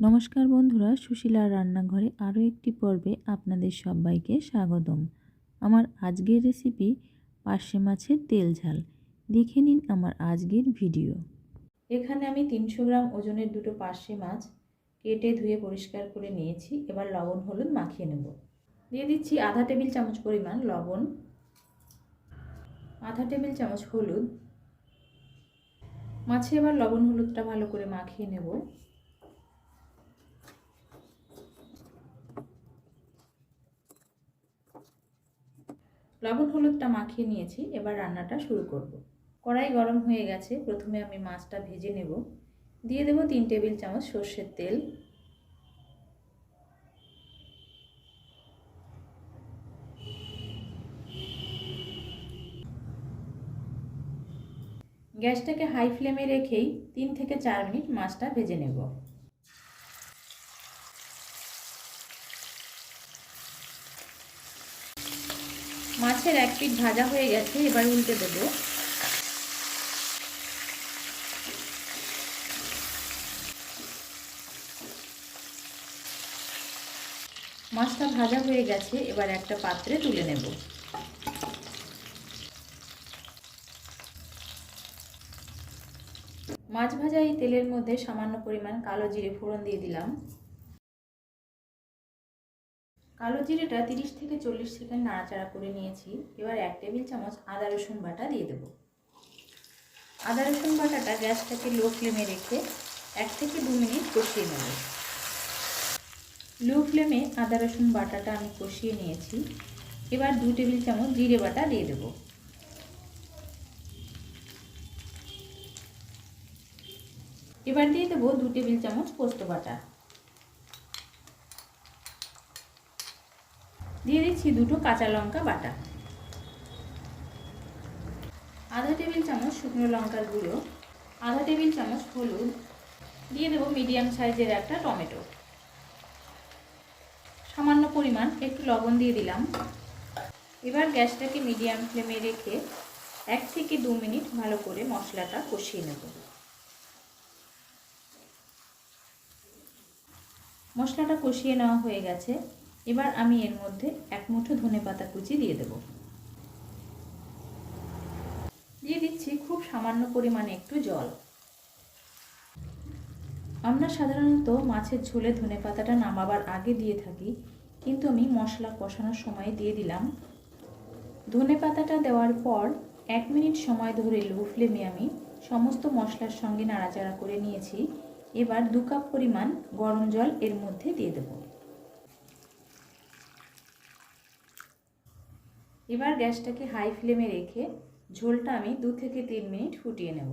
নমস্কার বন্ধুরা, সুশীলার রান্নাঘরে আরও একটি পর্বে আপনাদের সবাইকে স্বাগতম। আমার আজকের রেসিপি পার্শে মাছের তেল ঝাল। দেখে নিন আমার আজকের ভিডিও। এখানে আমি 300 গ্রাম ওজনের দুটো পার্শে মাছ কেটে ধুয়ে পরিষ্কার করে নিয়েছি। এবার লবণ হলুদ মাখিয়ে নেব। দিয়ে দিচ্ছি আধা টেবিল চামচ পরিমাণ লবণ, আধা টেবিল চামচ হলুদ। মাছে এবার লবণ হলুদটা ভালো করে মাখিয়ে নেব। লবণ হলুদটা মাখিয়ে নিয়েছি, এবার রান্নাটা শুরু করব। কড়াই গরম হয়ে গেছে, প্রথমে আমি মাছটা ভেজে নেব। দিয়ে দেব 3 টেবিল চামচ সর্ষের তেল। গ্যাসটাকে হাই ফ্লেমে রেখেই 3 থেকে 4 মিনিট মাছটা ভেজে নেব। মাছের এক পিঠ ভাজা হয়ে গেছে, এবার উল্টে দেব। মাছটা ভাজা হয়ে গেছে, এবার একটা পাত্রে তুলে নেব। মাছ ভাজা এই তেলের মধ্যে সামান্য পরিমাণ কালো জিরে ফোড়ন দিয়ে দিলাম। কালো জিরেটা 30 থেকে 40 সেকেন্ড নাড়াচাড়া করে নিয়েছি। এবার 1 টেবিল চামচ আদা রসুন বাটা দিয়ে দেব। আদা রসুন বাটাটা গ্যাসটাকে লো ফ্লেমে রেখে 1 থেকে 2 মিনিট কষিয়ে নেব। লো ফ্লেমে আদা রসুন বাটাটা আমি কষিয়ে নিয়েছি। এবার 2 টেবিল চামচ জিরে বাটা দিয়ে দেব। এবার দিয়ে দেব 2 টেবিল চামচ পোস্ত বাটা। দিয়ে দিচ্ছি 2টো কাঁচা লঙ্কা বাটা, আধা টেবিল চামচ শুকনো লঙ্কার গুঁড়ো, আধা টেবিল চামচ হলুদ। দিয়ে দেব মিডিয়াম সাইজের একটা টমেটো, সামান্য পরিমাণ একটু লবণ দিয়ে দিলাম। এবার গ্যাসটাকে মিডিয়াম ফ্লেমে রেখে 1 থেকে 2 মিনিট ভালো করে মশলাটা কষিয়ে নেব। মশলাটা কষিয়ে নেওয়া হয়ে গেছে, এবার আমি এর মধ্যে 1 মুঠো ধনেপাতা কুচি দিয়ে দেব। দিয়ে দিচ্ছি খুব সামান্য পরিমাণে একটু জল। আমরা সাধারণত মাছের ঝোলে ধনেপাতাটা নামাবার আগে দিয়ে থাকি, কিন্তু আমি মশলা কষানোর সময় দিয়ে দিলাম। ধনেপাতাটা দেওয়ার পর 1 মিনিট সময় ধরে লো ফ্লেমে আমি সমস্ত মশলার সঙ্গে নাড়াচাড়া করে নিয়েছি। এবার 2 কাপ পরিমাণ গরম জল এর মধ্যে দিয়ে দেব। এবার গ্যাসটাকে হাই ফ্লেমে রেখে ঝোলটা আমি 2 থেকে 3 মিনিট ফুটিয়ে নেব।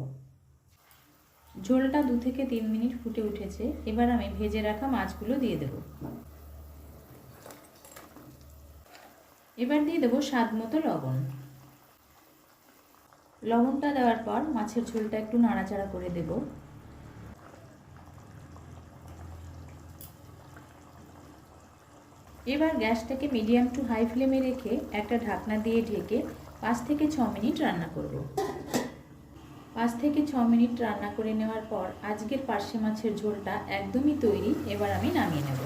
ঝোলটা 2 থেকে 3 মিনিট ফুটে উঠেছে, এবার আমি ভেজে রাখা মাছগুলো দিয়ে দেব। এবার দিয়ে দেব স্বাদ মতো লবণ। লবণটা দেওয়ার পর মাছের ঝোলটা একটু নাড়াচাড়া করে দেব। এবার গ্যাসটাকে মিডিয়াম টু হাই ফ্লেমে রেখে একটা ঢাকনা দিয়ে ঢেকে 5 থেকে 6 মিনিট রান্না করব। 5 থেকে 6 মিনিট রান্না করে নেওয়ার পর আজকের পার্শে মাছের ঝোলটা একদমই তৈরি। এবার আমি নামিয়ে নেব।